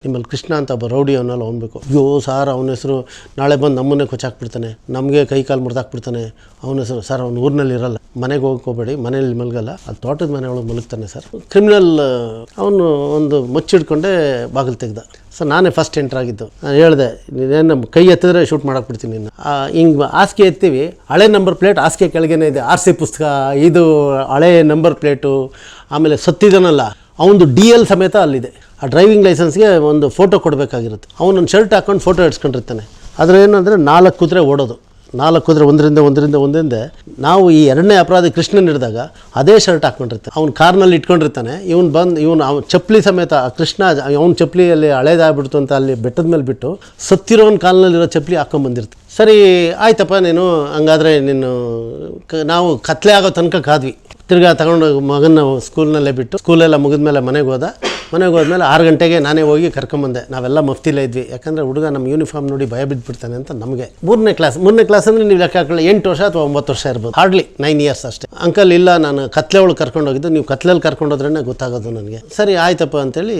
ನಿಮ್ಮಲ್ಲಿ ಕೃಷ್ಣ ಅಂತ ಒಬ್ಬ ರೌಡಿ ಅವನಲ್ಲ ಅವನ್ಬೇಕು. ಅಯ್ಯೋ ಸಾರ್ ಅವನ ಹೆಸರು ನಾಳೆ ಬಂದು ನಮ್ಮನ್ನೇ ಕೊಚ್ಚಾಕ್ಬಿಡ್ತಾನೆ, ನಮಗೆ ಕೈ ಕಾಲು ಮುರಿದಾಕ್ಬಿಡ್ತಾನೆ. ಅವನ ಹೆಸರು ಸರ್ ಅವ್ನು ಊರಿನಲ್ಲಿ ಇರಲ್ಲ, ಮನೆಗೆ ಹೋಗ್ಕೋಬೇಡಿ, ಮನೇಲಿ ಮಲಗಲ್ಲ, ಅಲ್ಲಿ ತೋಟದ ಮನೆ ಒಳಗೆ ಮಲಗ್ತಾನೆ ಸರ್. ಕ್ರಿಮಿನಲ್ ಅವನು ಒಂದು ಮುಚ್ಚಿಡ್ಕೊಂಡೆ ಬಾಗಿಲು ತೆಗ್ದ. ಸೊ ನಾನೇ ಫಸ್ಟ್ ಎಂಟ್ರ್ ಆಗಿದ್ದು. ನಾನು ಹೇಳಿದೆ, ನೀನೇನು ಕೈ ಎತ್ತಿದ್ರೆ ಶೂಟ್ ಮಾಡಾಕ್ಬಿಡ್ತೀನಿ ನೀನು. ಹಿಂಗೆ ಹಾಸಿಗೆ ಎತ್ತೀವಿ, ಹಳೆ ನಂಬರ್ ಪ್ಲೇಟ್ ಹಾಸಿಗೆ ಕೆಳಗೇನೆ ಇದೆ, RC ಪುಸ್ತಕ, ಇದು ಹಳೆ ನಂಬರ್ ಪ್ಲೇಟು, ಆಮೇಲೆ ಸತ್ತಿದನಲ್ಲ ಅವನದು DL ಸಮೇತ ಅಲ್ಲಿದೆ. ಆ ಡ್ರೈವಿಂಗ್ ಲೈಸೆನ್ಸ್ಗೆ ಒಂದು ಫೋಟೋ ಕೊಡಬೇಕಾಗಿರುತ್ತೆ. ಅವನೊಂದು ಶರ್ಟ್ ಹಾಕ್ಕೊಂಡು ಫೋಟೋ ಇಡ್ಸ್ಕೊಂಡಿರ್ತಾನೆ. ಅದ್ರ ಏನಂದರೆ 4 ಕುದುರೆ ಓಡೋದು, 4 ಕುದುರೆ ಒಂದರಿಂದ ನಾವು ಈ 2ನೇ ಅಪರಾಧಿ ಕೃಷ್ಣನ್ ಹಿಡಿದಾಗ ಅದೇ ಶರ್ಟ್ ಹಾಕ್ಕೊಂಡಿರ್ತಾನೆ. ಅವ್ನು ಕಾರ್ನಲ್ಲಿ ಇಟ್ಕೊಂಡಿರ್ತಾನೆ. ಅವ್ನು ಚಪ್ಪಲಿ ಸಮೇತ ಕೃಷ್ಣ ಅವ್ನ ಚಪ್ಪಲಿಯಲ್ಲಿ ಹಳೇದಾಗ್ಬಿಡ್ತು ಅಂತ ಅಲ್ಲಿ ಬೆಟ್ಟದ ಮೇಲೆ ಬಿಟ್ಟು ಸತ್ತಿರೋನ್ ಕಾಲ್ನಲ್ಲಿರೋ ಚಪ್ಪಲಿ ಹಾಕ್ಕೊಂಬಂದಿರ್ತಾನೆ. ಸರಿ ಆಯ್ತಪ್ಪ, ನೀನು ಹಂಗಾದರೆ ನೀನು ನಾವು ಕತ್ಲೆ ಆಗೋ ತನಕ ಕಾದ್ವಿ. ತಿರ್ಗಾ ತಗೊಂಡು ಮಗನ ಸ್ಕೂಲ್ನಲ್ಲೇ ಬಿಟ್ಟು ಸ್ಕೂಲೆಲ್ಲ ಮುಗಿದ್ಮೇಲೆ ಮನೆಗೆ ಹೋದ್ಮೇಲೆ 6 ಗಂಟೆಗೆ ನಾನೇ ಹೋಗಿ ಕರ್ಕೊಂಬಂದೆ. ನಾವೆಲ್ಲ ಮಫ್ತಿಲೇ ಇದ್ವಿ, ಯಾಕಂದರೆ ಹುಡುಗ ನಮ್ಮ ಯೂನಿಫಾರ್ಮ್ ನೋಡಿ ಭಯ ಬಿದ್ದುಬಿಡ್ತಾನೆ ಅಂತ ನಮಗೆ. 3ನೇ ಕ್ಲಾಸ್ ಅಂದರೆ ನೀವು ಲೆಕ್ಕ ಹಾಕೊಳ್ಳಿ 8 ವರ್ಷ ಅಥವಾ 9 ವರ್ಷ ಇರ್ಬೋದು, ಹಾರ್ಡ್ಲಿ 9 ಇಯರ್ಸ್ ಅಷ್ಟೇ. ಅಂಕಲ್ ಇಲ್ಲ, ನಾನು ಕತ್ಲೆ ಒಳಗೆ ಕರ್ಕೊಂಡೋಗಿದ್ದು, ನೀವು ಕತ್ಲೆಯಲ್ಲಿ ಕರ್ಕೊಂಡೋದ್ರೇ ಗೊತ್ತಾಗೋದು ನನಗೆ. ಸರಿ ಆಯ್ತಪ್ಪ ಅಂತೇಳಿ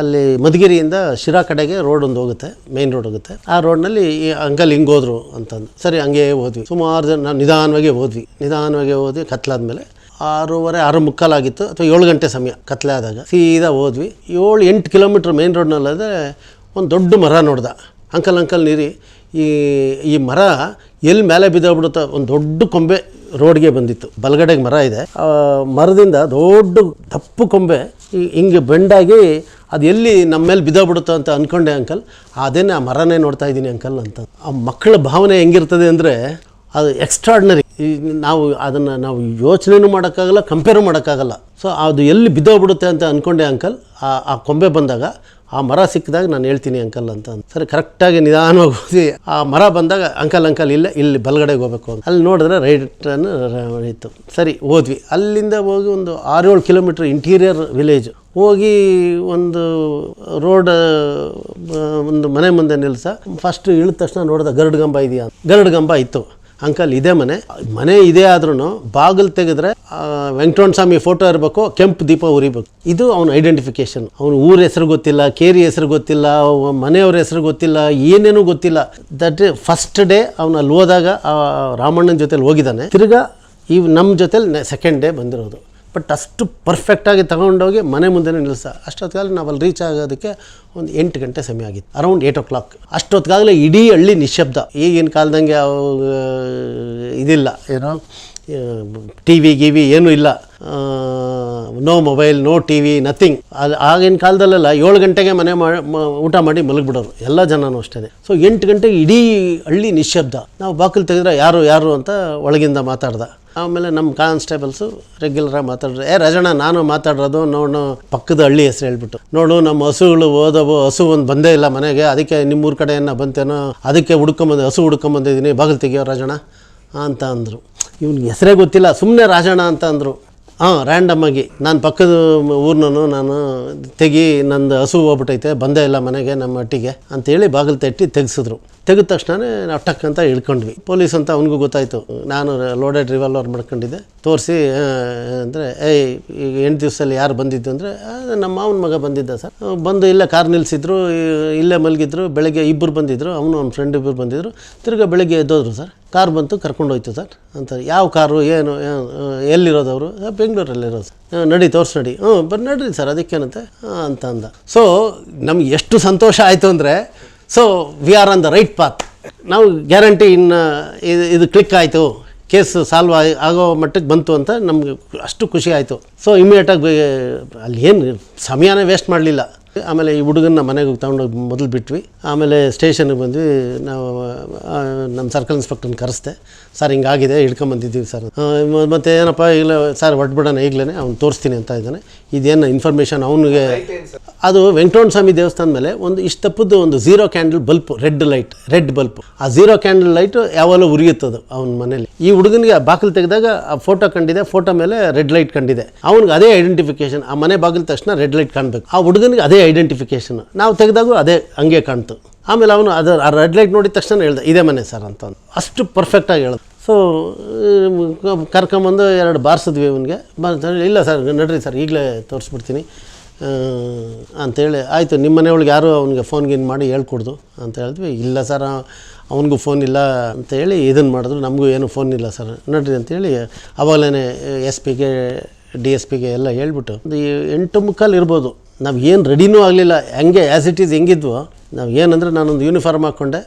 ಅಲ್ಲಿ ಮಧುಗಿರಿಯಿಂದ ಶಿರಾ ಕಡೆಗೆ ರೋಡ್ ಒಂದು ಹೋಗುತ್ತೆ, ಮೇನ್ ರೋಡ್ ಹೋಗುತ್ತೆ. ಆ ರೋಡ್ನಲ್ಲಿ ಈ ಅಂಕಲ್ ಹಿಂಗೆ ಹೋದ್ರು ಅಂತಂದು. ಸರಿ ಹಂಗೆ ಹೋದ್ವಿ, ಸುಮಾರು ಜನ. ನಾವು ನಿಧಾನವಾಗಿ ಹೋದ್ವಿ. ಕತ್ಲಾದ್ಮೇಲೆ 6:30 ಆಗಿತ್ತು ಅಥವಾ 7 ಗಂಟೆ ಸಮಯ ಕತ್ಲೆ ಆದಾಗ. ಸೀದಾ ಹೋದ್ವಿ. 7-8 ಕಿಲೋಮೀಟ್ರ್ ಮೇನ್ ರೋಡ್ನಲ್ಲದೆ ಒಂದು ದೊಡ್ಡ ಮರ ನೋಡ್ದ. ಅಂಕಲ್ ನೀರಿ, ಈ ಮರ ಎಲ್ಲಿ ಮೇಲೆ ಬಿದ್ದೋಗ್ಬಿಡುತ್ತೋ, ಒಂದು ದೊಡ್ಡ ಕೊಂಬೆ ರೋಡ್ಗೆ ಬಂದಿತ್ತು. ಬಲಗಡೆಗೆ ಮರ ಇದೆ, ಮರದಿಂದ ದೊಡ್ಡ ದಪ್ಪು ಕೊಂಬೆ ಹಿಂಗೆ ಬೆಂಡಾಗಿ ಅದು ಎಲ್ಲಿ ನಮ್ಮ ಮೇಲೆ ಬಿದ್ದೋಗ್ಬಿಡುತ್ತೋ ಅಂತ ಅಂದ್ಕೊಂಡೆ ಅಂಕಲ್. ಅದೇನೇ ಆ ಮರನೇ ನೋಡ್ತಾ ಇದ್ದೀನಿ ಅಂಕಲ್ ಅಂತ. ಆ ಮಕ್ಕಳ ಭಾವನೆ ಹೆಂಗಿರ್ತದೆ ಅಂದರೆ ಅದು ಎಕ್ಸ್ಟ್ರಾರ್ಡಿನರಿ. ನಾವು ಯೋಚನೆನೂ ಮಾಡೋಕ್ಕಾಗಲ್ಲ, ಕಂಪೇರು ಮಾಡೋಕ್ಕಾಗಲ್ಲ. ಸೊ ಅದು ಎಲ್ಲಿ ಬಿದ್ದೋಗ್ಬಿಡುತ್ತೆ ಅಂತ ಅಂದ್ಕೊಂಡೆ ಅಂಕಲ್. ಆ ಕೊಂಬೆ ಬಂದಾಗ, ಆ ಮರ ಸಿಕ್ಕಿದಾಗ ನಾನು ಹೇಳ್ತೀನಿ ಅಂಕಲ್ ಅಂತ. ಸರಿ ಕರೆಕ್ಟಾಗಿ ನಿಧಾನವಾಗಿ ಹೋಗಿ ಆ ಮರ ಬಂದಾಗ ಅಂಕಲ್ ಇಲ್ಲಿ ಬಲಗಡೆಗೆ ಹೋಗ್ಬೇಕು ಅಂತ. ಅಲ್ಲಿ ನೋಡಿದ್ರೆ ರೈಟ್ ಇತ್ತು. ಸರಿ ಹೋದ್ವಿ. ಅಲ್ಲಿಂದ ಹೋಗಿ ಒಂದು 6-7 ಕಿಲೋಮೀಟ್ರ್ ಇಂಟೀರಿಯರ್ ವಿಲೇಜ್ ಹೋಗಿ ಒಂದು ರೋಡ್ ಒಂದು ಮನೆ ಮುಂದೆ ನಿಲ್ಸ. ಫಸ್ಟ್ ಇಳಿದ ತಕ್ಷಣ ನೋಡಿದ ಗರುಡ್ಗಂಬ ಇದೆಯಾ? ಗರುಡ್ಗಂಬ ಇತ್ತು. ಅಂಕಲ್ ಇದೇ ಮನೆ ಇದೆ, ಆದ್ರೂ ಬಾಗಿಲು ತೆಗೆದ್ರೆ ವೆಂಕಟರಮಣ ಸ್ವಾಮಿ ಫೋಟೋ ಇರಬೇಕು, ಕೆಂಪು ದೀಪ ಉರಿಬೇಕು. ಇದು ಅವನ ಐಡೆಂಟಿಫಿಕೇಶನ್. ಅವನ ಊರ ಹೆಸರು ಗೊತ್ತಿಲ್ಲ, ಕೇರಿ ಹೆಸರು ಗೊತ್ತಿಲ್ಲ, ಮನೆಯವ್ರ ಹೆಸರು ಗೊತ್ತಿಲ್ಲ, ಏನೇನೂ ಗೊತ್ತಿಲ್ಲ. ದಟ್ ಫಸ್ಟ್ ಡೇ ಅವನು ಅಲ್ಲಿ ಹೋದಾಗ ರಾಮಣ್ಣನ ಜೊತೆಲಿ ಹೋಗಿದ್ದಾನೆ. ತಿರ್ಗಾ ನಮ್ಮ ಜೊತೆಲಿ ಸೆಕೆಂಡ್ ಡೇ ಬಂದಿರೋದು. ಬಟ್ ಅಷ್ಟು ಪರ್ಫೆಕ್ಟಾಗಿ ತಗೊಂಡೋಗಿ ಮನೆ ಮುಂದೆ ನಿಲ್ಲಿಸ. ಅಷ್ಟೊತ್ತಿಗಾಗಲೇ ನಾವು ಅಲ್ಲಿ ರೀಚ್ ಆಗೋದಕ್ಕೆ ಒಂದು 8 ಗಂಟೆ ಸಮಯ ಆಗಿತ್ತು, ಅರೌಂಡ್ 8 o'clock. ಅಷ್ಟೊತ್ತಿಗಾಗಲೇ ಇಡೀ ಹಳ್ಳಿ ನಿಶ್ಶಬ್ದ. ಈಗಿನ ಕಾಲದಂಗೆ ಇದಿಲ್ಲ, ಏನೋ TV ಏನೂ ಇಲ್ಲ, no mobile, no TV, nothing. ಆಗಿನ ಕಾಲದಲ್ಲೆಲ್ಲ 7 ಗಂಟೆಗೆ ಮನೆ ಊಟ ಮಾಡಿ ಮಲಗಿಬಿಡೋರು ಎಲ್ಲ ಜನನೂ ಅಷ್ಟೇ. ಸೊ 8 ಗಂಟೆಗೆ ಇಡೀ ಹಳ್ಳಿ ನಿಶ್ಶಬ್ದ. ನಾವು ಬಾಗಿಲು ತೆಗೆದ್ರೆ ಯಾರು ಅಂತ ಒಳಗಿಂದ ಮಾತಾಡ್ದ. ಆಮೇಲೆ ನಮ್ಮ ಕಾನ್ಸ್ಟೇಬಲ್ಸು ರೆಗ್ಯುಲರಾಗಿ ಮಾತಾಡಿದ್ರೆ, ರಾಜಣ್ಣ ನಾನು ಮಾತಾಡೋದು ನೋಡು, ಪಕ್ಕದ ಹಳ್ಳಿ ಹೆಸರು ಹೇಳ್ಬಿಟ್ಟು, ನೋಡು ನಮ್ಮ ಹಸುಗಳು ಹೋದವು, ಹಸು ಒಂದು ಬಂದೇ ಇಲ್ಲ ಮನೆಗೆ, ಅದಕ್ಕೆ ನಿಮ್ಮೂರ ಕಡೆಯನ್ನು ಬಂತೇನೋ, ಅದಕ್ಕೆ ಹಸು ಹುಡ್ಕೊಂಬಂದಿದ್ದೀನಿ, ಬಾಗಿಲು ತೆಗಿಯೋ ರಾಜಣ್ಣ ಅಂತ ಅಂದರು. ಇವ್ನಿಗೆ ಹೆಸರೇ ಗೊತ್ತಿಲ್ಲ, ಸುಮ್ಮನೆ ರಾಜಣ್ಣ ಅಂತ ಅಂದರು. ರ್ಯಾಂಡಮ್ ಆಗಿ ನಾನು ಪಕ್ಕದ ಊರ್ನೂ ನಾನು ತೆಗಿ, ನಂದು ಹಸು ಹೋಗ್ಬಿಟ್ಟೈತೆ, ಬಂದೇ ಇಲ್ಲ ಮನೆಗೆ ನಮ್ಮ ಹಟ್ಟಿಗೆ ಅಂತೇಳಿ ಬಾಗಿಲು ತಟ್ಟಿ ತೆಗೆಸಿದ್ರು. ತೆಗೆದ ತಕ್ಷಣ ನಾವು ಟಕ್ ಅಂತ ಇಳ್ಕೊಂಡ್ವಿ. ಪೊಲೀಸ್ ಅಂತ ಅವನಿಗೂ ಗೊತ್ತಾಯಿತು. ನಾನು ಲೋಡೆಡ್ ರಿವಾಲ್ವರ್ ಮಾಡ್ಕೊಂಡಿದ್ದೆ. ತೋರಿಸಿ ಅಂದರೆ ಈಗ 8 ದಿವಸದಲ್ಲಿ ಯಾರು ಬಂದಿದ್ದು ಅಂದರೆ, ನಮ್ಮ ಮಾವನ ಮಗ ಬಂದಿದ್ದ ಸರ್. ಬಂದು ಇಲ್ಲೇ ಕಾರ್ ನಿಲ್ಲಿಸಿದ್ರು, ಇಲ್ಲೇ ಮಲಗಿದ್ರು. ಬೆಳಗ್ಗೆ 2 ಬಂದಿದ್ದರು, ಅವನ ಫ್ರೆಂಡ್ 2 ಬಂದಿದ್ದರು. ತಿರ್ಗಿ ಬೆಳಗ್ಗೆ ಎದ್ದೋದ್ರು ಸರ್. ಕಾರ್ ಬಂತು, ಕರ್ಕೊಂಡೋಯ್ತು ಸರ್ ಅಂತ. ಯಾವ ಕಾರು, ಏನು ಎಲ್ಲಿರೋದವರು? ಬೆಂಗಳೂರಲ್ಲಿರೋದು. ನಡಿ ತೋರಿಸಿ ನಡಿ. ನಡ್ರಿ ಸರ್, ಅದಕ್ಕೇನಂತೆ ಅಂತ ಅಂದ. ಸೊ ನಮ್ಗೆ ಎಷ್ಟು ಸಂತೋಷ ಆಯಿತು ಅಂದರೆ, so we are on the right path. ನಾವು ಗ್ಯಾರಂಟಿ ಇದು ಕ್ಲಿಕ್ ಆಯಿತು, ಕೇಸ್ ಸಾಲ್ವ್ ಆಗೋ ಮಟ್ಟಕ್ಕೆ ಬಂತು ಅಂತ ನಮ್ಗೆ ಅಷ್ಟು ಖುಷಿ ಆಯಿತು. ಸೊ ಇಮಿಡಿಯೇಟಾಗಿ ಅಲ್ಲಿ ಏನು ಸಮಯನೇ ವೇಸ್ಟ್ ಮಾಡಲಿಲ್ಲ. ಆಮೇಲೆ ಈ ಹುಡುಗನ್ನ ಮನೆಗೆ ತೊಗೊಂಡೋಗಿ ಮೊದಲು ಬಿಟ್ವಿ. ಆಮೇಲೆ ಸ್ಟೇಷನ್ಗೆ ಬಂದ್ವಿ. ನಾವು ನಮ್ಮ ಸರ್ಕಲ್ ಇನ್ಸ್ಪೆಕ್ಟರ್ನ ಕರೆಸ್ದೆ. ಸರ್ ಹಿಂಗಾಗಿದೆ, ಹಿಡ್ಕೊಂಬಂದಿದ್ದೀವಿ ಸರ್. ಮತ್ತು ಏನಪ್ಪ ಈಗಲೇ ಸರ್ ಹೊಟ್ಬಿಡೋಣ, ಈಗಲೇ ಅವ್ನು ತೋರಿಸ್ತೀನಿ ಅಂತ ಇದ್ದಾನೆ. ಇದೇನು ಇನ್ಫಾರ್ಮೇಷನ್ ಅವನಿಗೆ? ಅದು ವೆಂಕಟರಮಣ ಸ್ವಾಮಿ ದೇವಸ್ಥಾನ ಮೇಲೆ ಒಂದು ಇಷ್ಟು ತಪ್ಪದ್ದು ಒಂದು 0 ಕ್ಯಾಂಡಲ್ ಬಲ್ಪ್, ರೆಡ್ ಬಲ್ಪ್. ಆ 0 ಕ್ಯಾಂಡಲ್ ಲೈಟು ಯಾವಾಗಲೂ ಉರಿಯುತ್ತದು ಅವನ ಮನೇಲಿ. ಈ ಹುಡುಗನಿಗೆ ಬಾಗಿಲು ತೆಗೆದಾಗ ಆ ಫೋಟೋ ಕಂಡಿದೆ, ಫೋಟೋ ಮೇಲೆ ರೆಡ್ ಲೈಟ್ ಕಂಡಿದೆ. ಅವ್ನಿಗೆ ಅದೇ ಐಡೆಂಟಿಫಿಕೇಷನ್. ಆ ಮನೆ ಬಾಗಿಲು ತಕ್ಷಣ ರೆಡ್ ಲೈಟ್ ಕಾಣಬೇಕು. ಆ ಹುಡುಗನಿಗೆ ಅದೇ ಐಡೆಂಟಿಫಿಕೇಷನ್. ನಾವು ತೆಗೆದಾಗೂ ಅದೇ ಹಂಗೆ ಕಾಣ್ತು. ಆಮೇಲೆ ಅವನು ಆ ರೆಡ್ ಲೈಟ್ ನೋಡಿದ ತಕ್ಷಣ ಹೇಳ್ದೆ, ಇದೇ ಮನೆ ಸರ್ ಅಂತ. ಅಷ್ಟು ಪರ್ಫೆಕ್ಟಾಗಿ ಹೇಳ್ದೆ. ಸೊ ಕರ್ಕೊಂಬಂದು 2 ಬಾರಿಸಿದ್ವಿ ಅವನಿಗೆ. ಇಲ್ಲ ಸರ್ ನಡ್ರಿ ಸರ್, ಈಗಲೇ ತೋರಿಸ್ಬಿಡ್ತೀನಿ, ಅಂಥೇಳಿ ಆಯಿತು ನಿಮ್ಮ ಮನೆಯೊಳಗೆ ಯಾರು ಅವ್ನಿಗೆ ಫೋನ್ಗಿನ್ ಮಾಡಿ ಹೇಳ್ಕೊಡ್ದು ಅಂತ ಹೇಳಿದ್ವಿ. ಇಲ್ಲ ಸರ್ ಅವನಿಗೂ ಫೋನ್ ಇಲ್ಲ ಅಂತೇಳಿ ಇದನ್ನು ಮಾಡಿದ್ರು. ನಮಗೂ ಏನು ಫೋನ್ ಇಲ್ಲ ಸರ್ ನೋಡ್ರಿ ಅಂತೇಳಿ ಅವಾಗಲೇ SP ಗೆ DSP ಗೆ ಎಲ್ಲ ಹೇಳ್ಬಿಟ್ಟು ಒಂದು 8:45 ಇರ್ಬೋದು. ನಾವು ಏನು ರೆಡಿನೂ ಆಗಲಿಲ್ಲ, ಹಂಗೆ ಆ್ಯಸ್ ಇಟ್ ಈಸ್ ಹೆಂಗಿದ್ವೋ ನಾವು ಏನಂದರೆ ನಾನೊಂದು ಯೂನಿಫಾರ್ಮ್ ಹಾಕ್ಕೊಂಡೆ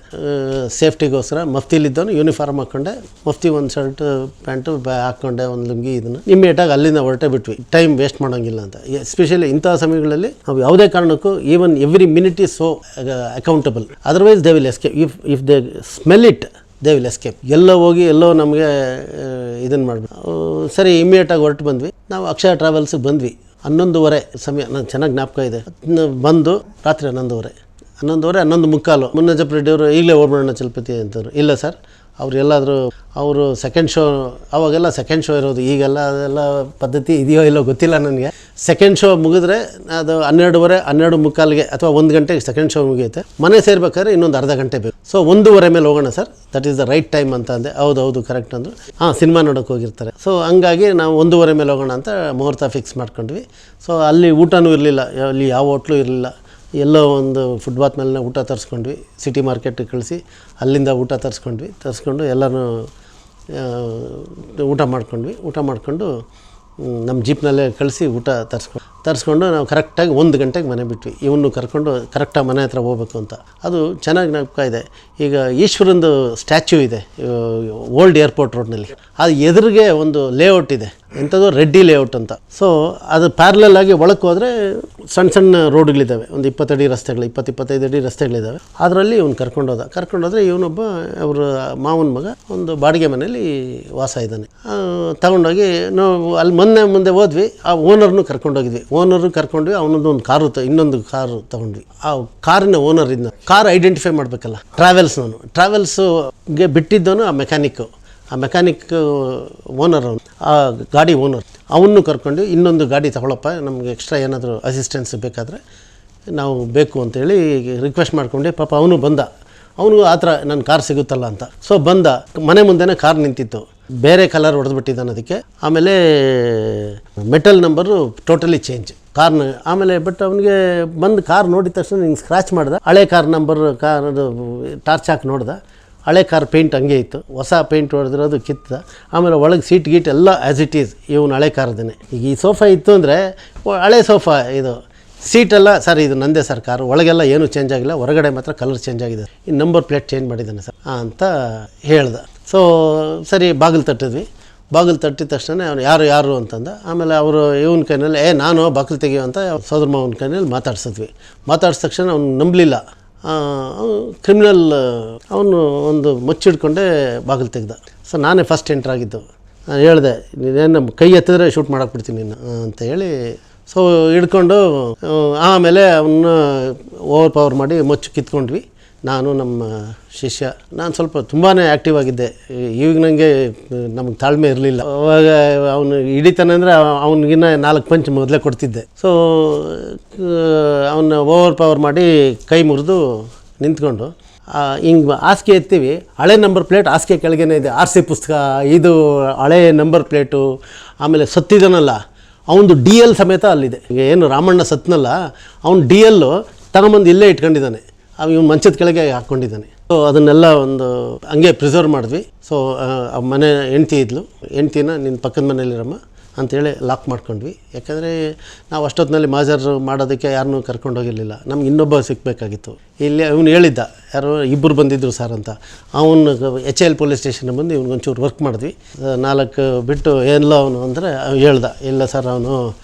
ಸೇಫ್ಟಿಗೋಸ್ಕರ, ಮಫ್ತಿಲಿದ್ದವನು ಯೂನಿಫಾರ್ಮ್ ಹಾಕ್ಕೊಂಡೆ, ಮಫ್ತಿ ಒಂದು ಶರ್ಟ್ ಪ್ಯಾಂಟು ಹಾಕ್ಕೊಂಡೆ, ಒಂದು ಲುಂಗಿ, ಇದನ್ನು ಇಮ್ಮಿಡಿಯೇಟಾಗಿ ಅಲ್ಲಿಂದ ಹೊರಟೆ ಬಿಟ್ವಿ, ಟೈಮ್ ವೇಸ್ಟ್ ಮಾಡೋಂಗಿಲ್ಲ ಅಂತ. ಎಸ್ಪೆಷಲಿ ಇಂಥ ಸಮಯಗಳಲ್ಲಿ ನಾವು ಯಾವುದೇ ಕಾರಣಕ್ಕೂ even every minute is so accountable, otherwise they will escape. If they smell it they will escape. ಎಲ್ಲೋ ಹೋಗಿ ಎಲ್ಲೋ ನಮಗೆ ಇದನ್ನು ಮಾಡಬೇಕು. ಸರಿ ಇಮ್ಮಿಡಿಯೇಟಾಗಿ ಹೊರಟು ಬಂದ್ವಿ. ನಾವು ಅಕ್ಷಯ ಟ್ರಾವೆಲ್ಸಿಗೆ ಬಂದ್ವಿ 11:30 ಸಮಯ, ನಂಗೆ ಚೆನ್ನಾಗಿ ಜ್ಞಾಪಕ ಇದೆ. ಬಂದು ರಾತ್ರಿ 11:30 ಮುನ್ನಜ್ಜಪ್ಪ ರೆಡ್ಡಿಯವರು ಈಗಲೇ ಓಡ್ಬಿಡೋಣ ಚಲಪತಿ ಅಂತವ್ರು. ಇಲ್ಲ ಸರ್ ಅವ್ರು ಎಲ್ಲಾದರೂ ಅವರು ಸೆಕೆಂಡ್ ಶೋ, ಅವಾಗೆಲ್ಲ ಸೆಕೆಂಡ್ ಶೋ ಇರೋದು, ಈಗೆಲ್ಲ ಅದೆಲ್ಲ ಪದ್ಧತಿ ಇದೆಯೋ ಇಲ್ಲೋ ಗೊತ್ತಿಲ್ಲ ನನಗೆ. ಸೆಕೆಂಡ್ ಶೋ ಮುಗಿದ್ರೆ ಅದು 12:30 ಅಥವಾ 1 ಗಂಟೆಗೆ ಸೆಕೆಂಡ್ ಶೋ ಮುಗಿಯುತ್ತೆ. ಮನೆ ಸೇರ್ಬೇಕಾದ್ರೆ ಇನ್ನೊಂದು ಅರ್ಧ ಗಂಟೆ ಬೇಕು. ಸೊ 1:30 ಮೇಲೆ ಹೋಗೋಣ sir, that is the right time ಅಂತ ಅಂದೆ. ಹೌದು ಕರೆಕ್ಟ್ ಅಂದರು. ಸಿನಿಮಾ ನೋಡೋಕೆ ಹೋಗಿರ್ತಾರೆ. ಸೊ ಹಂಗಾಗಿ ನಾವು 1:30 ಮೇಲೆ ಹೋಗೋಣ ಅಂತ ಮುಹೂರ್ತ ಫಿಕ್ಸ್ ಮಾಡ್ಕೊಂಡ್ವಿ. ಸೊ ಅಲ್ಲಿ ಊಟನೂ ಇರಲಿಲ್ಲ, ಅಲ್ಲಿ ಯಾವ ಹೋಟ್ಲೂ ಇರಲಿಲ್ಲ. ಎಲ್ಲೋ ಒಂದು ಫುಟ್ಬಾತ್ ಮೇಲೆ ಊಟ ತರಿಸ್ಕೊಂಡ್ವಿ, ಸಿಟಿ ಮಾರ್ಕೆಟಿಗೆ ಕಳಿಸಿ ಅಲ್ಲಿಂದ ಊಟ ತರಿಸ್ಕೊಂಡು ಎಲ್ಲನೂ ಊಟ ಮಾಡ್ಕೊಂಡು ನಮ್ಮ ಜೀಪ್ನಲ್ಲೇ ಕಳಿಸಿ ಊಟ ತರಿಸ್ಕೊಂಡು ನಾವು ಕರೆಕ್ಟಾಗಿ 1 ಗಂಟೆಗೆ ಮನೆ ಬಿಟ್ವಿ. ಇವನು ಕರ್ಕೊಂಡು ಕರೆಕ್ಟಾಗಿ ಮನೆ ಹತ್ರ ಹೋಗ್ಬೇಕು ಅಂತ. ಅದು ಚೆನ್ನಾಗಿ ಜ್ಞಾಪಕ ಇದೆ. ಈಗ ಈಶ್ವರಂದು ಸ್ಟ್ಯಾಚ್ಯೂ ಇದೆ ಓಲ್ಡ್ ಏರ್ಪೋರ್ಟ್ ರೋಡ್ನಲ್ಲಿ, ಅದು ಎದುರಿಗೆ ಒಂದು ಲೇಔಟ್ ಇದೆ, ಎಂಥದ್ದು ರೆಡ್ಡಿ ಲೇಔಟ್ ಅಂತ. ಸೊ ಅದು ಪ್ಯಾರಲಲ್ ಆಗಿ ಒಳಕ್ಕೆ ಹೋದರೆ ಸಣ್ಣ ರೋಡ್ಗಳಿದ್ದಾವೆ, ಒಂದು 25 ಅಡಿ ರಸ್ತೆಗಳಿದ್ದಾವೆ. ಅದರಲ್ಲಿ ಇವ್ನು ಕರ್ಕೊಂಡೋದ್ರೆ ಇವನೊಬ್ಬ ಅವ್ರ ಮಾವನ ಮಗ ಒಂದು ಬಾಡಿಗೆ ಮನೆಯಲ್ಲಿ ವಾಸ ಇದ್ದಾನೆ. ತಗೊಂಡೋಗಿ ನಾವು ಅಲ್ಲಿ ಮುಂದೆ ಹೋದ್ವಿ. ಆ ಓನರ್ನು ಕರ್ಕೊಂಡೋಗಿದ್ವಿ. ಅವನೊಂದು ಇನ್ನೊಂದು ಕಾರು ತೊಗೊಂಡ್ವಿ. ಆ ಕಾರಿನ ಓನರ್ ಇದ್ದ ಕಾರ್ ಐಡೆಂಟಿಫೈ ಮಾಡಬೇಕಲ್ಲ, ಟ್ರಾವೆಲ್ಸ್ಗೆ ಬಿಟ್ಟಿದ್ದವನು ಆ ಮೆಕ್ಯಾನಿಕ್ ಓನರ್, ಆ ಗಾಡಿ ಓನರ್, ಅವನು ಕರ್ಕೊಂಡು ಇನ್ನೊಂದು ಗಾಡಿ ತಗೊಳಪ್ಪ, ನಮಗೆ ಎಕ್ಸ್ಟ್ರಾ ಏನಾದರೂ ಅಸಿಸ್ಟೆನ್ಸ್ ಬೇಕಾದರೆ ನಾವು ಬೇಕು ಅಂತೇಳಿ ರಿಕ್ವೆಸ್ಟ್ ಮಾಡ್ಕೊಂಡೆ. ಪಾಪ ಅವನು ಬಂದ, ಅವನಿಗೂ ಆ ಥರ ನನ್ನ ಕಾರ್ ಸಿಗುತ್ತಲ್ಲ ಅಂತ. ಸೊ ಬಂದ, ಮನೆ ಮುಂದೆನೇ ಕಾರ್ ನಿಂತಿತ್ತು, ಬೇರೆ ಕಲರ್ ಹೊಡೆದ್ಬಿಟ್ಟಿದ್ದಾನೆ ಅದಕ್ಕೆ. ಆಮೇಲೆ ಮೆಟಲ್ ನಂಬರು ಟೋಟಲಿ ಚೇಂಜ್ ಕಾರ್ನ. ಆಮೇಲೆ ಬಟ್ ಅವನಿಗೆ ಬಂದು ಕಾರ್ ನೋಡಿದ ತಕ್ಷಣ ಹಿಂಗೆ ಸ್ಕ್ರ್ಯಾಚ್ ಮಾಡ್ದೆ. ಹಳೆ ಕಾರ್ ನಂಬರ್ ಟಾರ್ಚ್ ಹಾಕಿ ನೋಡ್ದೆ, ಹಳೆ ಕಾರ್ ಪೇಂಟ್ ಹಂಗೆ ಇತ್ತು, ಹೊಸ ಪೇಂಟ್ ಹೊಡೆದಿರೋದು ಕಿತ್ತ. ಆಮೇಲೆ ಒಳಗೆ ಸೀಟ್ ಗೀಟ್ ಎಲ್ಲ ಆ್ಯಸ್ ಇಟ್ ಈಸ್ ಇವನು ಹಳೆ ಕಾರ್ದೇ. ಈಗ ಈ ಸೋಫಾ ಇತ್ತು ಅಂದರೆ ಹಳೆ ಸೋಫಾ, ಇದು ಸೀಟೆಲ್ಲ ಸರ್ ಇದು ನಂದೇ ಸರ್ ಕಾರು, ಒಳಗೆಲ್ಲ ಏನೂ ಚೇಂಜ್ ಆಗಿಲ್ಲ, ಹೊರಗಡೆ ಮಾತ್ರ ಕಲರ್ ಚೇಂಜ್ ಆಗಿದೆ, ಈ ನಂಬರ್ ಪ್ಲೇಟ್ ಚೇಂಜ್ ಮಾಡಿದ್ದಾನೆ ಸರ್ ಅಂತ ಹೇಳ್ದೆ. ಸೊ ಸರಿ ಬಾಗಿಲು ತಟ್ಟಿದ ತಕ್ಷಣ ಅವನು ಯಾರು ಅಂತಂದ. ಆಮೇಲೆ ಅವರು ಇವನ ಕೈನಲ್ಲಿ ನಾನು ಬಾಗಿಲು ತೆಗಿಯೋ ಅಂತ ಸೋದರ ಮಾವನ ಕೈನಲ್ಲಿ ಮಾತಾಡಿದ ತಕ್ಷಣ ಅವ್ನು ನಂಬಲಿಲ್ಲ. ಕ್ರಿಮಿನಲ್ ಅವನು ಒಂದು ಮುಚ್ಚಿಡ್ಕೊಂಡೆ ಬಾಗಿಲು ತೆಗ್ದ. ಸೊ ನಾನೇ ಫಸ್ಟ್ ಎಂಟ್ರ್ ಆಗಿದ್ದು. ನಾನು ಹೇಳಿದೆ, ನೀನೇನು ಕೈ ಎತ್ತಿದ್ರೆ ಶೂಟ್ ಮಾಡಾಕ್ಬಿಡ್ತೀನಿ ನೀನು ಅಂತ ಹೇಳಿ. ಸೊ ಹಿಡ್ಕೊಂಡು ಆಮೇಲೆ ಅವನ್ನ ಓವರ್ ಪವರ್ ಮಾಡಿ ಮುಚ್ಚು ಕಿತ್ಕೊಂಡ್ವಿ. ನಾನು ನಮ್ಮ ಶಿಷ್ಯ, ನಾನು ಸ್ವಲ್ಪ ತುಂಬಾ ಆ್ಯಕ್ಟಿವ್ ಆಗಿದ್ದೆ. ಈಗ ನನಗೆ ನಮಗೆ ತಾಳ್ಮೆ ಇರಲಿಲ್ಲ. ಅವಾಗ ಅವನು ಹಿಡಿತಾನೆ ಅಂದರೆ ಅವನಿಗಿನ್ನ 4 ಪಂಚ್ ಮೊದಲೇ ಕೊಡ್ತಿದ್ದೆ. ಸೊ ಅವನ್ನ ಓವರ್ ಪವರ್ ಮಾಡಿ ಕೈ ಮುರಿದು ನಿಂತ್ಕೊಂಡು ಹಿಂಗೆ ಹಾಸಿಗೆ ಎತ್ತೀವಿ, ಹಳೆ ನಂಬರ್ ಪ್ಲೇಟ್ ಹಾಸಿಗೆ ಕೆಳಗೇನೆ ಇದೆ, RC ಪುಸ್ತಕ, ಇದು ಹಳೆ ನಂಬರ್ ಪ್ಲೇಟು. ಆಮೇಲೆ ಸತ್ತಿದನಲ್ಲ ಅವನದು DL ಸಮೇತ ಅಲ್ಲಿದೆ. ಈಗ ಏನು ರಾಮಣ್ಣ ಸತ್ನಲ್ಲ, ಅವ್ನು DL ತಗೊಂಬಂದು ಇಲ್ಲೇ ಇಟ್ಕೊಂಡಿದ್ದಾನೆ, ಇವನು ಮಂಚದ ಕೆಳಗೆ ಹಾಕ್ಕೊಂಡಿದ್ದಾನೆ. ಸೊ ಅದನ್ನೆಲ್ಲ ಒಂದು ಹಂಗೆ ಪ್ರಿಸರ್ವ್ ಮಾಡಿದ್ವಿ. ಸೊ ಮನೆ ಹೆಂಡ್ತಿನ ನಿನ್ನ ಪಕ್ಕದ ಮನೇಲಿರಮ್ಮ ಅಂಥೇಳಿ ಲಾಕ್ ಮಾಡ್ಕೊಂಡ್ವಿ. ಯಾಕಂದರೆ ನಾವು ಅಷ್ಟೊತ್ತಿನಲ್ಲಿ ಮಾಜರ್ ಮಾಡೋದಕ್ಕೆ ಯಾರನ್ನೂ ಕರ್ಕೊಂಡೋಗಿರಲಿಲ್ಲ, ನಮ್ಗೆ ಇನ್ನೊಬ್ಬ ಸಿಗಬೇಕಾಗಿತ್ತು. ಇಲ್ಲಿ ಅವನು ಹೇಳಿದ್ದ, ಯಾರೋ 2 ಬಂದಿದ್ದರು ಸರ್ ಅಂತ. ಅವನು HL ಪೊಲೀಸ್ ಸ್ಟೇಷನ್ಗೆ ಬಂದು ಇವ್ನಿಗೊಂಚೂರು ವರ್ಕ್ ಮಾಡಿದ್ವಿ. 4 ಬಿಟ್ಟು ಎಲ್ಲೋ ಅವನು ಅಂದರೆ ಹೇಳ್ದ, ಇಲ್ಲ ಸರ್ ಅವನು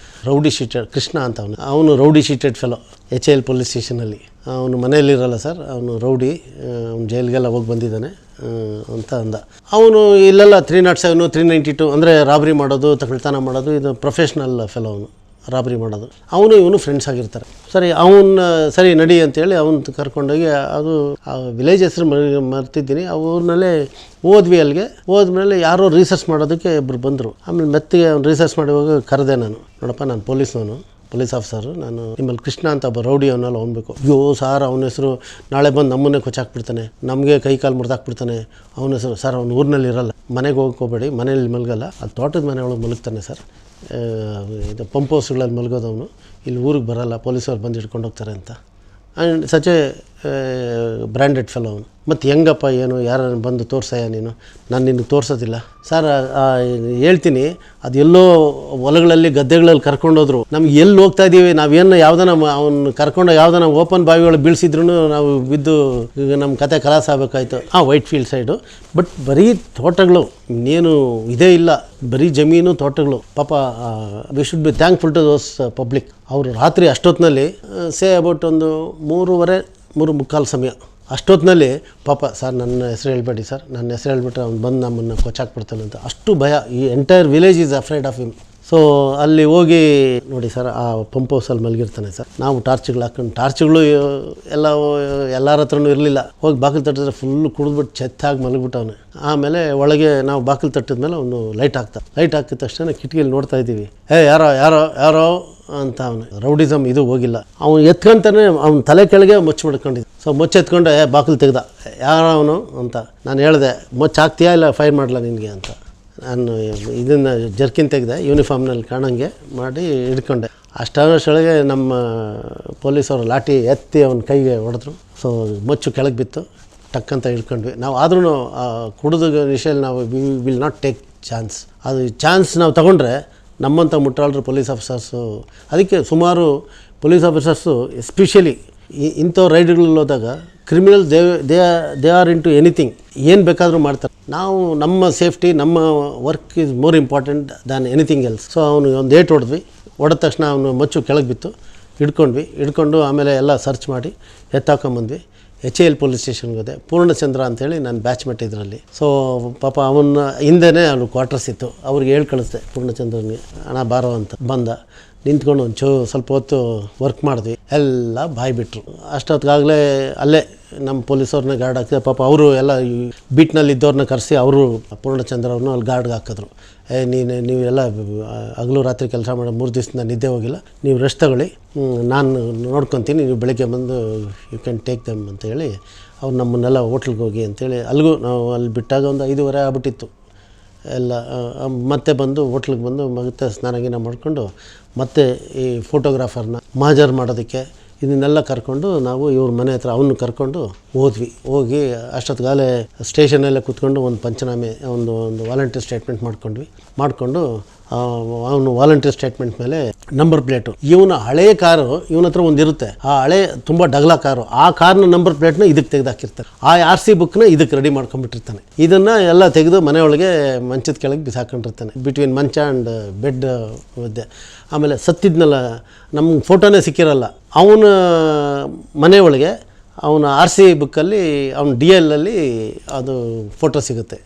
ರೌಡಿ ಶೀಟೆಡ್ ಕೃಷ್ಣ ಅಂತ, ಅವನು ರೌಡಿ ಶೀಟೆಡ್ ಫೆಲೋ HL ಪೊಲೀಸ್ ಸ್ಟೇಷನಲ್ಲಿ. ಅವನು ಮನೆಯಲ್ಲಿರಲ್ಲ ಸರ್, ಅವನು ರೌಡಿ, ಅವ್ನು ಜೈಲಿಗೆಲ್ಲ ಹೋಗಿ ಬಂದಿದ್ದಾನೆ ಅಂತ ಅಂದ. ಅವನು ಇಲ್ಲೆಲ್ಲ 307, 392 ಅಂದರೆ ರಾಬ್ರಿ ಮಾಡೋದು, ಕಳ್ತನ ಮಾಡೋದು, ಇದು ಪ್ರೊಫೆಷ್ನಲ್ ಫೆಲೋ. ಅವನು ರಾಬ್ರಿ ಮಾಡೋದು, ಇವನು ಫ್ರೆಂಡ್ಸ್ ಆಗಿರ್ತಾರೆ. ಸರಿ ನಡಿ ಅಂತೇಳಿ ಅವನು ಕರ್ಕೊಂಡೋಗಿ, ಅದು ಆ ವಿಲೇಜ್ ಹೆಸರು ಮರ್ತಿದ್ದೀನಿ, ಆ ಊರಿನಲ್ಲೇ ಹೋದ್ವಿ. ಅಲ್ಲಿಗೆ ಹೋದ್ಮೇಲೆ ಯಾರೋ ರಿಸರ್ಚ್ ಮಾಡೋದಕ್ಕೆ 2 ಬಂದರು. ಆಮೇಲೆ ಮೆತ್ತಿಗೆ ಅವ್ನು ರಿಸರ್ಚ್ ಮಾಡುವಾಗ ಕರೆದೆ ನಾನು, ನೋಡಪ್ಪ ನಾನು ಪೊಲೀಸ್ ಆಫೀಸರು, ನಾನು ನಿಮ್ಮಲ್ಲಿ ಕೃಷ್ಣ ಅಂತ ಒಬ್ಬ ರೌಡಿ ಅವನಲ್ಲಿ ಅವನಬೇಕು. ಅಯ್ಯೋ ಸಾರ್ ಅವನ ಹೆಸರು ನಾಳೆ ಬಂದು ನಮ್ಮನ್ನೇ ಕೊಚ್ಚಾಕ್ಬಿಡ್ತಾನೆ, ನಮಗೆ ಕೈ ಕಾಲು ಮುರಿದಾಕ್ಬಿಡ್ತಾನೆ. ಅವನ ಹೆಸರು ಸರ್, ಅವ್ನು ಊರಿನಲ್ಲಿ ಇರಲ್ಲ, ಮನೆಗೆ ಹೋಗ್ಕೋಬೇಡಿ, ಮನೇಲಿ ಮಲಗಲ್ಲ, ಅಲ್ಲಿ ತೋಟದ ಮನೆ ಒಳಗೆ ಮಲಗ್ತಾನೆ ಸರ್, ಇದು ಪಂಪ್ ಹೌಸ್ಗಳಲ್ಲಿ ಮಲಗೋದವನು, ಇಲ್ಲಿ ಊರಿಗೆ ಬರೋಲ್ಲ, ಪೊಲೀಸವ್ರು ಬಂದು ಹಿಡ್ಕೊಂಡು ಹೋಗ್ತಾರೆ ಅಂತ. And such A branded fellow ಅವನು. ಮತ್ತು ಹೆಂಗಪ್ಪ ಏನು ಯಾರು ಬಂದು ತೋರ್ಸಯ್ಯ ನೀನು, ನಾನು ನಿನಗೆ ತೋರಿಸೋದಿಲ್ಲ ಸರ್. ಹೇಳ್ತೀನಿ, ಅದು ಎಲ್ಲೋ ಹೊಲಗಳಲ್ಲಿ ಗದ್ದೆಗಳಲ್ಲಿ ಕರ್ಕೊಂಡೋದ್ರು, ನಮ್ಗೆ ಎಲ್ಲಿ ಹೋಗ್ತಾ ಇದ್ದೀವಿ ನಾವೇನು ಯಾವುದನ್ನ ಅವ್ನು ಕರ್ಕೊಂಡು ಯಾವುದನ್ನ ಓಪನ್ ಬಾವಿಗಳು ಬೀಳಿಸಿದ್ರು ನಾವು ಬಿದ್ದು ನಮ್ಮ ಕತೆ ಕಲಾಸ ಆಗಬೇಕಾಯ್ತು. Whitefield side. ಬಟ್ ಬರೀ ತೋಟಗಳು, ಇನ್ನೇನು ಇದೇ ಇಲ್ಲ, ಬರೀ ಜಮೀನು ತೋಟಗಳು. ಪಾಪ we should be thankful to those public. ಅವರು ರಾತ್ರಿ ಅಷ್ಟೊತ್ತಿನಲ್ಲಿ ಸೇ ಅಬೌಟ್ ಒಂದು 3:45 ಸಮಯ ಅಷ್ಟೊತ್ತಿನಲ್ಲಿ ಪಾಪ ಸರ್ ನನ್ನ ಹೆಸರು ಹೇಳ್ಬೇಡಿ ಸರ್, ನನ್ನ ಹೆಸರು ಹೇಳ್ಬಿಟ್ರೆ ಅವ್ನು ಬಂದು ನಮ್ಮನ್ನು ಕೊಚ್ಚಾಕ್ಬಿಡ್ತಾನೆ ಅಂತ ಅಷ್ಟು ಭಯ. ಈ entire village is afraid of him. So ಅಲ್ಲಿ ಹೋಗಿ ನೋಡಿ ಸರ್, ಆ ಪಂಪ್ ಹೌಸಲ್ಲಿ ಮಲಗಿರ್ತಾನೆ ಸರ್. ನಾವು ಟಾರ್ಚ್ಗಳು ಹಾಕೊಂಡು, ಟಾರ್ಚ್ಗಳು ಎಲ್ಲರ ಹತ್ರನೂ ಇರಲಿಲ್ಲ. ಹೋಗಿ ಬಾಗಿಲು ತಟ್ಟಿದ್ರೆ ಫುಲ್ಲು ಕುಡಿದ್ಬಿಟ್ಟು ಚೆತ್ತಾಗಿ ಮಲಗಿಬಿಟ್ಟವನು. ಆಮೇಲೆ ಒಳಗೆ ನಾವು ಬಾಗಿಲು ತಟ್ಟಿದ್ಮೇಲೆ ಅವನು ಲೈಟ್ ಹಾಕಿದ ತಕ್ಷಣ ಕಿಟಕಿಯಲ್ಲಿ ನೋಡ್ತಾ ಇದ್ದೀವಿ, ಯಾರೋ ಯಾರೋ ಯಾರೋ ಅಂತ. ಅವನು ರೌಡಿಸಮ್ ಇದು ಹೋಗಿಲ್ಲ. ಅವನು ಎತ್ಕೊಂತಾನೆ ಅವ್ನ ತಲೆ ಕೆಳಗೆ ಮೊಚ್ಚು ಮಾಡ್ಕೊಂಡಿದ್ದ. ಸೊ ಮೊಚ್ಚು ಎತ್ಕೊಂಡು ಬಾಗಿಲು ತೆಗ್ದ, ಯಾರೋ ಅವನು ಅಂತ. ನಾನು ಹೇಳಿದೆ, ಮೊಚ್ಚು ಹಾಕ್ತೀಯಾ ಇಲ್ಲ ಫೈರ್ ಮಾಡಲ ನಿನಗೆ ಅಂತ. ನಾನು ಇದನ್ನು ಜರ್ಕಿನ್ ತೆಗೆದೆ, ಯೂನಿಫಾರ್ಮ್ನಲ್ಲಿ ಕಾಣಂಗೆ ಮಾಡಿ ಹಿಡ್ಕೊಂಡೆ. ಅಷ್ಟರೊಳಗೆ ನಮ್ಮ ಪೊಲೀಸವರು ಲಾಠಿ ಎತ್ತಿ ಅವನ ಕೈಗೆ ಹೊಡೆದ್ರು. ಸೊ ಮೊಚ್ಚು ಕೆಳಗೆ ಬಿತ್ತು, ಟಕ್ಕಂತ ಹಿಡ್ಕೊಂಡ್ವಿ ನಾವು. ಆದ್ರೂ ಕುಡಿದ ವಿಷಯಲ್ಲಿ ನಾವು ವಿಲ್ ನಾಟ್ ಟೇಕ್ ಚಾನ್ಸ್. ಅದು ಚಾನ್ಸ್ ನಾವು ತಗೊಂಡ್ರೆ ನಮ್ಮಂಥ ಮುಟ್ಟಾಳರು ಪೊಲೀಸ್ ಆಫೀಸರ್ಸು, ಅದಕ್ಕೆ ಸುಮಾರು ಪೊಲೀಸ್ ಆಫೀಸರ್ಸು ಎಸ್ಪೆಷಲಿ ಇಂಥ ರೈಡ್ಗಳಲ್ಲಿ ಹೋದಾಗ criminal they are into anything, ಏನು ಬೇಕಾದರೂ ಮಾಡ್ತಾರೆ. ನಾವು ನಮ್ಮ ಸೇಫ್ಟಿ, ನಮ್ಮ work is more important than anything else. So ಅವನು ಒಂದು ಏಟ್ ಹೊಡೆದ ತಕ್ಷಣ ಅವನು ಮಚ್ಚು ಕೆಳಗೆ ಬಿತ್ತು, ಹಿಡ್ಕೊಂಡು ಆಮೇಲೆ ಎಲ್ಲ ಸರ್ಚ್ ಮಾಡಿ ಎತ್ತಾಕೊಂಬಂದ್ವಿ. HAL ಪೊಲೀಸ್ ಸ್ಟೇಷನ್ಗೆ ಹೋದೆ. ಪೂರ್ಣಚಂದ್ರ ಅಂಥೇಳಿ ನಾನು ಬ್ಯಾಚ್ಮೆಟ್ ಇದರಲ್ಲಿ. ಸೊ ಪಾಪ ಅವನ ಹಿಂದೆನೇ ಅವನು ಕ್ವಾರ್ಟರ್ಸ್ ಇತ್ತು, ಅವ್ರಿಗೆ ಹೇಳಿ ಕಳಿಸ್ದೆ ಪೂರ್ಣಚಂದ್ರನಿಗೆ, ಅಣ್ಣ ಬಾರೋ ಅಂತ. ಬಂದ, ನಿಂತ್ಕೊಂಡು ಸ್ವಲ್ಪ ಹೊತ್ತು ವರ್ಕ್ ಮಾಡಿದ್ವಿ. ಎಲ್ಲ ಬಾಯ್ಬಿಟ್ರು. ಅಷ್ಟೊತ್ತಿಗಾಗಲೇ ಅಲ್ಲೇ ನಮ್ಮ ಪೊಲೀಸವ್ರನ್ನ ಗಾರ್ಡ್ ಹಾಕಿದೆ. ಪಾಪ ಅವರು ಎಲ್ಲ ಬೀಟ್ನಲ್ಲಿ ಇದ್ದವ್ರನ್ನ ಕರೆಸಿ ಅವರು ಪೂರ್ಣಚಂದ್ರ ಅವ್ರನ್ನ ಅಲ್ಲಿ ಗಾರ್ಡ್ಗೆ ಹಾಕಿದ್ರು. ನೀವೆಲ್ಲ ಹಗಲು ರಾತ್ರಿ ಕೆಲಸ ಮಾಡೋ 3 ದಿವಸದಿಂದ ನಿದ್ದೆ ಹೋಗಿಲ್ಲ, ನೀವು ರೆಸ್ಟ್ ತಗೊಳ್ಳಿ, ನಾನು ನೋಡ್ಕೊತೀನಿ, ನೀವು ಬೆಳಗ್ಗೆ ಬಂದು ಯು ಕ್ಯಾನ್ ಟೇಕ್ ದೆಮ್ ಅಂತ ಹೇಳಿ ಅವ್ರು ನಮ್ಮನ್ನೆಲ್ಲ ಹೋಟ್ಲಿಗೆ ಹೋಗಿ ಅಂತೇಳಿ ಅಲ್ಲಿಗೂ ನಾವು ಅಲ್ಲಿ ಬಿಟ್ಟಾಗ ಒಂದು 5:30 ಆಗ್ಬಿಟ್ಟಿತ್ತು ಎಲ್ಲ. ಮತ್ತೆ ಬಂದು ಹೋಟ್ಲಿಗೆ ಬಂದು ಮತ್ತೆ ಸ್ನಾನ ಮಾಡಿಕೊಂಡು ಮತ್ತೆ ಈ ಫೋಟೋಗ್ರಾಫರ್ನ ಮಾಜರ್ ಮಾಡೋದಕ್ಕೆ ಇದನ್ನೆಲ್ಲ ಕರ್ಕೊಂಡು ನಾವು ಇವ್ರ ಮನೆ ಹತ್ರ ಅವನು ಕರ್ಕೊಂಡು ಹೋಗಿ ಅಷ್ಟೊತ್ತಿಗಾಲೇ ಸ್ಟೇಷನಲ್ಲೇ ಕೂತ್ಕೊಂಡು ಒಂದು ಪಂಚನಾಮೆ, ಒಂದು ವಾಲಂಟಿಯರ್ ಸ್ಟೇಟ್ಮೆಂಟ್ ಮಾಡಿಕೊಂಡು ಅವನು ವಾಲಂಟಿಯರ್ ಸ್ಟೇಟ್ಮೆಂಟ್ ಮೇಲೆ ನಂಬರ್ ಪ್ಲೇಟು, ಇವನ ಹಳೆಯ ಕಾರು ಇವನ ಹತ್ರ ಒಂದು ಇರುತ್ತೆ, ಆ ಹಳೆ ತುಂಬ ಡಗಲ ಕಾರು, ಆ ಕಾರ್ನ ನಂಬರ್ ಪ್ಲೇಟ್ನ ಇದಕ್ಕೆ ತೆಗೆದಾಕಿರ್ತಾರೆ, ಆ RC ಬುಕ್ನ ಇದಕ್ಕೆ ರೆಡಿ ಮಾಡ್ಕೊಂಡ್ಬಿಟ್ಟಿರ್ತಾನೆ. ಇದನ್ನು ಎಲ್ಲ ತೆಗೆದು ಮನೆಯೊಳಗೆ ಮಂಚದ ಕೆಳಗೆ ಬಿಸಾಕೊಂಡಿರ್ತಾನೆ, ಬಿಟ್ವೀನ್ ಮಂಚ ಆ್ಯಂಡ್ ಬೆಡ್ ಮಧ್ಯೆ. ಆಮೇಲೆ ಸತ್ತಿದ್ನಲ್ಲ, ನಮ್ಗೆ ಫೋಟೋನೇ ಸಿಕ್ಕಿರಲ್ಲ, ಅವನ ಮನೆಯೊಳಗೆ ಅವನ RC ಬುಕ್ಕಲ್ಲಿ ಅವನ DL ಅಲ್ಲಿ ಅದು ಫೋಟೋ ಸಿಗುತ್ತೆ.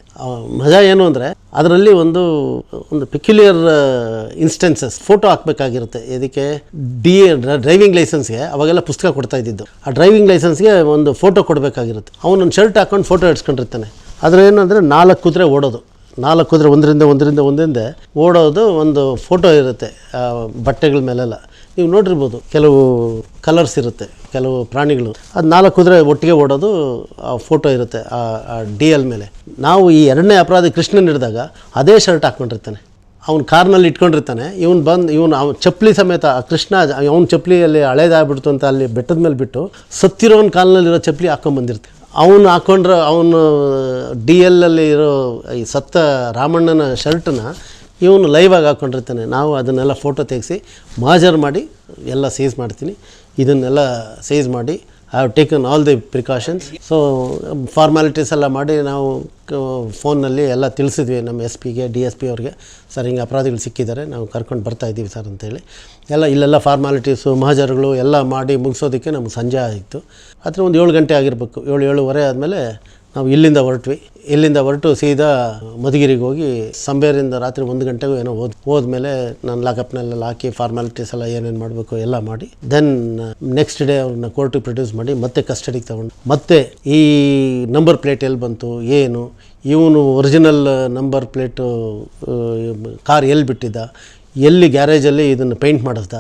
ಮಜಾ ಏನು ಅಂದರೆ ಅದರಲ್ಲಿ ಒಂದು ಪೆಕ್ಯುಲಿಯರ್ ಇನ್ಸ್ಟೆನ್ಸಸ್ ಫೋಟೋ ಹಾಕಬೇಕಾಗಿರುತ್ತೆ. ಇದಕ್ಕೆ ಡ್ರೈವಿಂಗ್ ಲೈಸೆನ್ಸ್ಗೆ ಅವಾಗೆಲ್ಲ ಪುಸ್ತಕ ಕೊಡ್ತಾ ಇದ್ದಿದ್ದು, ಆ ಡ್ರೈವಿಂಗ್ ಲೈಸೆನ್ಸ್ಗೆ ಒಂದು ಫೋಟೋ ಕೊಡಬೇಕಾಗಿರುತ್ತೆ. ಅವನೊಂದು ಶರ್ಟ್ ಹಾಕ್ಕೊಂಡು ಫೋಟೋ ಇಡ್ಸ್ಕೊಂಡಿರ್ತಾನೆ. ಅದ್ರ ಏನಂದರೆ 4 ಕುದುರೆ ಓಡೋದು, 4 ಕುದುರೆ ಒಂದರಿಂದ ಓಡೋದು ಒಂದು ಫೋಟೋ ಇರುತ್ತೆ ಬಟ್ಟೆಗಳ ಮೇಲೆಲ್ಲ. ನೀವು ನೋಡಿರ್ಬೋದು, ಕೆಲವು ಕಲರ್ಸ್ ಇರುತ್ತೆ, ಕೆಲವು ಪ್ರಾಣಿಗಳು, ಅದು 4 ಕುದುರೆ ಒಟ್ಟಿಗೆ ಓಡೋದು ಆ ಫೋಟೋ ಇರುತ್ತೆ ಆ DL ಮೇಲೆ. ನಾವು ಈ 2ನೇ ಅಪರಾಧಿ ಕೃಷ್ಣನ್ ಹಿಡಿದಾಗ ಅದೇ ಶರ್ಟ್ ಹಾಕ್ಕೊಂಡಿರ್ತಾನೆ, ಅವ್ನು ಕಾರ್ನಲ್ಲಿ ಇಟ್ಕೊಂಡಿರ್ತಾನೆ. ಅವನು ಚಪ್ಪಲಿ ಸಮೇತ, ಕೃಷ್ಣ ಅವ್ನ ಚಪ್ಪಲಿಯಲ್ಲಿ ಹಳೇದಾಗ್ಬಿಡ್ತು ಅಂತ ಅಲ್ಲಿ ಬೆಟ್ಟದ ಮೇಲೆ ಬಿಟ್ಟು ಸತ್ತಿರೋನ ಕಾಲಿನಲ್ಲಿರೋ ಚಪ್ಪಲಿ ಹಾಕ್ಕೊಂಬಂದಿರ್ತಾನೆ. ಅವನು ಹಾಕ್ಕೊಂಡ್ರೆ ಅವನು DL ಅಲ್ಲಿ ಇರೋ ಈ ಸತ್ತ ರಾಮಣ್ಣನ ಶರ್ಟನ್ನ ಇವನು ಲೈವಾಗಿ ಹಾಕ್ಕೊಂಡಿರ್ತಾನೆ. ನಾವು ಅದನ್ನೆಲ್ಲ ಫೋಟೋ ತೆಗೆಸಿ ಮಾಜರ್ ಮಾಡಿ ಎಲ್ಲ ಸೀಸ್ ಮಾಡ್ತೀನಿ. ಇದನ್ನೆಲ್ಲ ಸೀಸ್ ಮಾಡಿ I have taken all the precautions. So formalities ಎಲ್ಲ ಮಾಡಿ ನಾವು ಫೋನ್ನಲ್ಲಿ ಎಲ್ಲ ತಿಳಿಸಿದ್ವಿ ನಮ್ಮ SP-ಗೆ DSP ಅವ್ರಿಗೆ, ಸರ್ ಹಿಂಗೆ ಅಪರಾಧಿಗಳು ಸಿಕ್ಕಿದ್ದಾರೆ, ನಾವು ಕರ್ಕೊಂಡು ಬರ್ತಾಯಿದ್ದೀವಿ ಸರ್ ಅಂತೇಳಿ. ಇಲ್ಲೆಲ್ಲ ಫಾರ್ಮ್ಯಾಲಿಟೀಸು ಮಹಾಜರುಗಳು ಎಲ್ಲ ಮಾಡಿ ಮುಗಿಸೋದಕ್ಕೆ ನಮ್ಗೆ ಸಂಜೆ ಆಯಿತು. ಹತ್ರ ಒಂದು 7 ಗಂಟೆ ಆಗಿರಬೇಕು. 7:30 ಆದಮೇಲೆ ನಾವು ಇಲ್ಲಿಂದ ಹೊರಟು ಸೀದಾ ಮಧುಗಿರಿಗೆ ಹೋಗಿ ಸಂಬೇರಿಂದ ರಾತ್ರಿ 1 ಗಂಟೆಗೂ ಏನೋ ಹೋದ್ಮೇಲೆ ನಾನು ಲಾಕಪ್ನೆಲ್ಲ ಹಾಕಿ ಫಾರ್ಮ್ಯಾಲಿಟೀಸ್ ಎಲ್ಲ ಏನೇನು ಮಾಡಬೇಕು ಎಲ್ಲ ಮಾಡಿ ದೆನ್ ನೆಕ್ಸ್ಟ್ ಡೇ ಅವ್ರನ್ನ ಕೋರ್ಟಿಗೆ ಪ್ರೊಡ್ಯೂಸ್ ಮಾಡಿ ಮತ್ತೆ ಕಸ್ಟಡಿಗೆ ತಗೊಂಡು ಮತ್ತೆ ಈ ನಂಬರ್ ಪ್ಲೇಟ್ ಎಲ್ಲಿ ಬಂತು ಏನು, ಇವನು ಒರಿಜಿನಲ್ ನಂಬರ್ ಪ್ಲೇಟು ಕಾರ್ ಎಲ್ಲಿ ಬಿಟ್ಟಿದ್ದ, ಎಲ್ಲಿ ಗ್ಯಾರೇಜಲ್ಲಿ ಇದನ್ನು ಪೇಂಟ್ ಮಾಡಿಸ್ದ,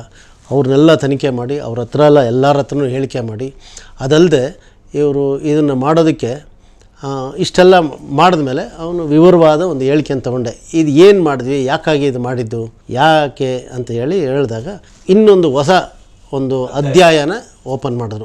ಅವ್ರನ್ನೆಲ್ಲ ತನಿಖೆ ಮಾಡಿ ಅವ್ರ ಹತ್ರ ಎಲ್ಲರ ಹತ್ರನೂ ಹೇಳಿಕೆ ಮಾಡಿ. ಅದಲ್ಲದೆ ಇವರು ಇದನ್ನು ಮಾಡೋದಕ್ಕೆ ಇಷ್ಟೆಲ್ಲ ಮಾಡಿದ್ಮೇಲೆ ಅವನು ವಿವರವಾದ ಒಂದು ಹೇಳಿಕೆ ಅಂತ ತಗೊಂಡೆ. ಇದು ಏನು ಮಾಡಿದ್ವಿ, ಯಾಕಾಗಿ ಇದು ಮಾಡಿದ್ದು, ಯಾಕೆ ಅಂತ ಹೇಳಿದಾಗ ಇನ್ನೊಂದು ಹೊಸ ಒಂದು ಅಧ್ಯಾಯನ ಓಪನ್ ಮಾಡಿದ್ರು.